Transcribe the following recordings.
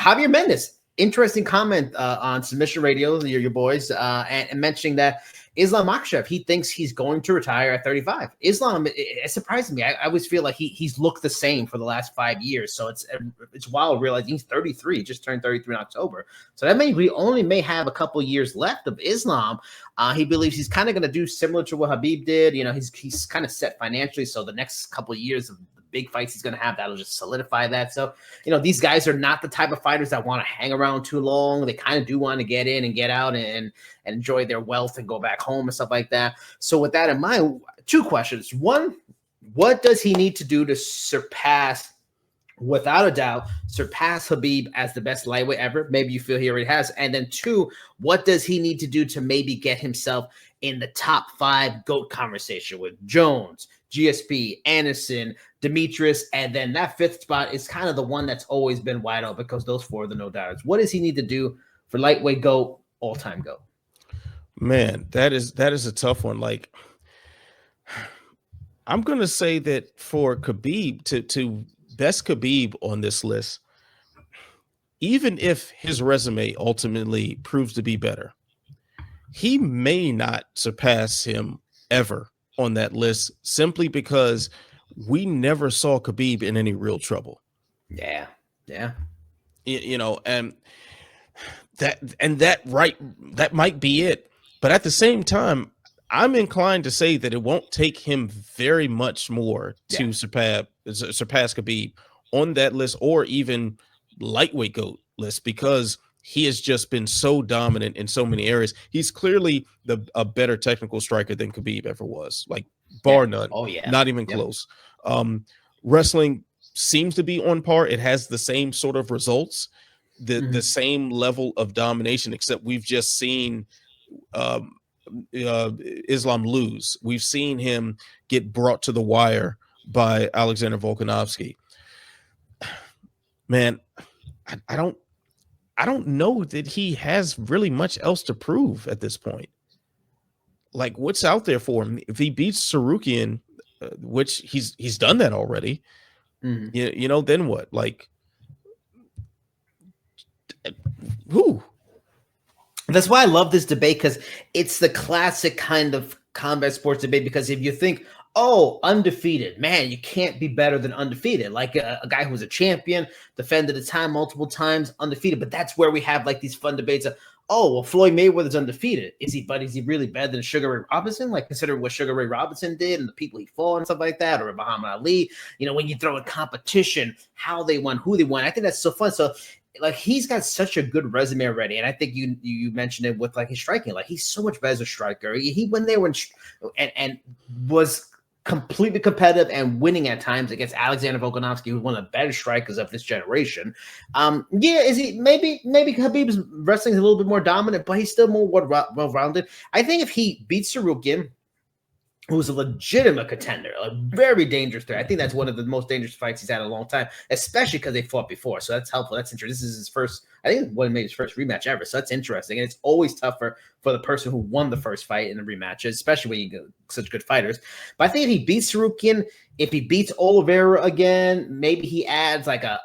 Javier Mendez, interesting comment on Submission Radio, your boys, and mentioning that Islam Makhachev, he thinks he's going to retire at 35. Islam, it surprises me. I always feel like he's looked the same for the last 5 years. So it's wild realizing he's 33, just turned 33 in October. So that means we only may have a couple years left of Islam. He believes he's kind of going to do similar to what Khabib did. You know, he's kind of set financially. So the next couple of years of big fights he's going to have, that'll just solidify that. So, you know, these guys are not the type of fighters that want to hang around too long. They kind of do want to get in and get out and enjoy their wealth and go back home and stuff like that. So with that in mind, 2 questions. 1, what does he need to do to without a doubt, surpass Khabib as the best lightweight ever? Maybe you feel he already has. And then 2, what does he need to do to maybe get himself in the top 5 GOAT conversation with Jones, GSP, Anderson, Demetrius, and then that 5th spot is kind of the one that's always been wide open because those 4 are the no doubters. What does he need to do for lightweight GOAT, all-time GOAT? Man, that is a tough one. Like, I'm going to say that for Khabib to best Khabib on this list, even if his resume ultimately proves to be better, he may not surpass him ever on that list simply because we never saw Khabib in any real trouble. Yeah. You know, and that might be it. But at the same time, I'm inclined to say that it won't take him very much more to surpass Khabib on that list or even lightweight GOAT list because he has just been so dominant in so many areas. He's clearly a better technical striker than Khabib ever was, like bar none. Oh yeah, not even close. Wrestling seems to be on par. It has the same sort of results, the same level of domination, except we've just seen Islam lose. We've seen him get brought to the wire by Alexander Volkanovski. Man, I don't know that he has really much else to prove at this point. Like, what's out there for him? If he beats Sarukian, which he's done that already, you know, then what? Like, who? That's why I love this debate, because it's the classic kind of combat sports debate. Because if you think, oh, undefeated, man, you can't be better than undefeated. Like a guy who was a champion, defended the time multiple times, undefeated. But that's where we have like these fun debates of, oh, well, Floyd Mayweather's undefeated. Is he really better than Sugar Ray Robinson? Like, consider what Sugar Ray Robinson did and the people he fought and stuff like that, or Muhammad Ali. You know, when you throw in competition, how they won, who they won. I think that's so fun. So, like, he's got such a good resume already, and I think you mentioned it with like his striking. Like, he's so much better as a striker. He went there and was completely competitive and winning at times against Alexander Volkanovski, who's one of the better strikers of this generation. Is he maybe Khabib's wrestling is a little bit more dominant, but he's still more well-rounded. I think if he beats Sarukian, who's a legitimate contender, a very dangerous threat. I think that's one of the most dangerous fights he's had in a long time, especially because they fought before. So that's helpful. That's interesting. This is his first, I think, maybe his first rematch ever. So that's interesting. And it's always tougher for the person who won the first fight in the rematches, especially when you get such good fighters. But I think if he beats Sarukian, if he beats Oliveira again, maybe he adds like a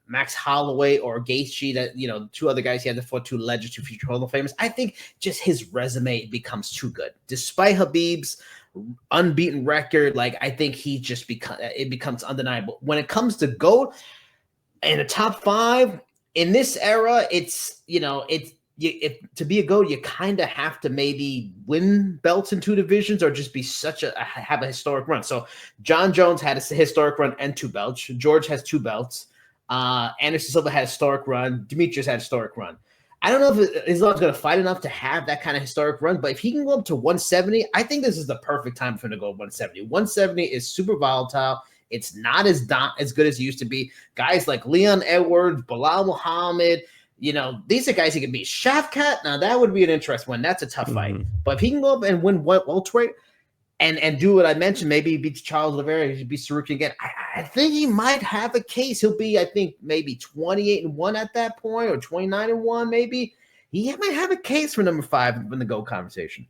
Max Holloway or Gaethje, that, you know, 2 other guys he had to fight, 2 legends, 2 future Hall of Famers. I think just his resume becomes too good. Despite Khabib's unbeaten record, like, I think he just becomes undeniable. When it comes to GOAT in the top 5 in this era, it's, you know, if to be a GOAT, you kind of have to maybe win belts in 2 divisions or just be have a historic run. So John Jones had a historic run and 2 belts. George has 2 belts. Anderson Silva had a historic run. Demetrius had a historic run. I don't know if Islam's going to fight enough to have that kind of historic run, but if he can go up to 170, I think this is the perfect time for him to go 170. 170 is super volatile. It's not as good as it used to be. Guys like Leon Edwards, Bilal Muhammad, you know, these are guys he can beat. Shavkat, now that would be an interesting one. That's a tough fight. But if he can go up and win welterweight and do what I mentioned, maybe he beats Charles Oliveira, he beats Sarukian again, I think he might have a case. He'll be, I think, maybe 28-1 at that point, or 29-1 maybe. He might have a case for number 5 in the GOAT conversation.